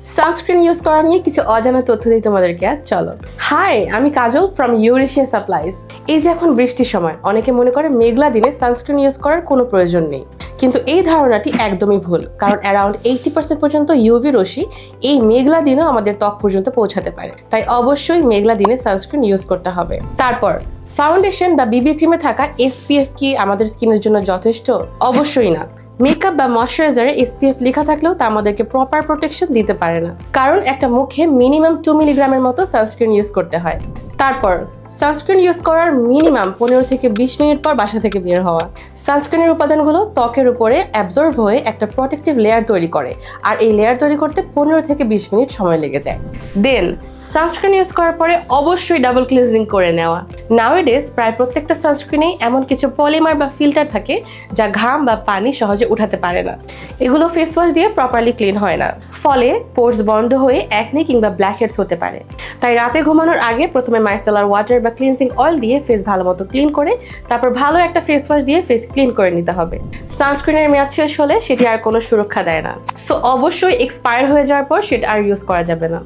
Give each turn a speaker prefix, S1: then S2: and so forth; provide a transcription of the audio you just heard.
S1: Sunscreen use করা নিয়ে কিছু অজানা তথ্য দিই তোমাদেরকে। চলো। হাই, আমি কাজল ফ্রম ইউরেশিয়া সাপ্লাইজ। এই যে এখন বৃষ্টির সময়, অনেকে মনে করে মেঘলা দিনে সানস্ক্রিন ইউজ করার কোনো প্রয়োজন নেই, কিন্তু এই ধারণাটি একদমই ভুল। কারণ অ্যারাউন্ড 80% পর্যন্ত ইউভি রশ্মি এই মেঘলা দিনেও আমাদের ত্বক পর্যন্ত পৌঁছাতে পারে। তাই অবশ্যই মেঘলা দিনে সানস্ক্রিন ইউজ করতে হবে। তারপর ফাউন্ডেশন বা বিবি ক্রিমে থাকা SPF কি আমাদের স্কিনের জন্য যথেষ্ট? অবশ্যই না। মেকআপ বা ময়শ্চারাইজারে SPF লেখা থাকলেও তা আমাদেরকে প্রপার প্রোটেকশন দিতে পারে না, কারণ একটা মুখে মিনিমাম 2 মিলিগ্রামের মতো সানস্ক্রিন ইউজ করতে হয়। তারপর সানস্ক্রিন ইউজ করার মিনিমাম 15 থেকে 20 মিনিট পর বাসা থেকে বের হওয়া। সানস্ক্রিনের উপাদানগুলো ত্বকের উপরে অ্যাবজর্ব হয়ে একটা প্রোটেক্টিভ লেয়ার তৈরি করে, আর এই লেয়ার তৈরি করতে 15 থেকে 20 মিনিট সময় লেগে যায়। দেন সানস্ক্রিন ইউজ করার পরে অবশ্যই ডাবল ক্লিনজিং করে নেওয়া। নাওএডেজ প্রায় প্রত্যেকটা সানস্ক্রিনেই এমন কিছু পলিমার বা ফিল্টার থাকে যা ঘাম বা পানি সহজে উঠাতে পারে না। এগুলো ফেস ওয়াশ দিয়ে প্রপারলি ক্লিন হয় না, ফলে পোর্স বন্ধ হয়ে অ্যাকনি কিংবা ব্ল্যাকহেডস হতে পারে। তাই রাতে ঘুমানোর আগে প্রথমে মাইসেলার ওয়াটার বা ক্লিনজিং অয়েল দিয়ে ফেস ভালো মতো ক্লিন করে তারপর ভালো একটা ফেস ওয়াশ দিয়ে ফেস ক্লিন করে নিতে হবে। সানস্ক্রিনের মেয়াদ শেষ হলে সেটি আর কোনো সুরক্ষা দেয় না, সো অবশ্যই এক্সপায়ার হয়ে যাওয়ার পর সেটা আর ইউজ করা যাবে না।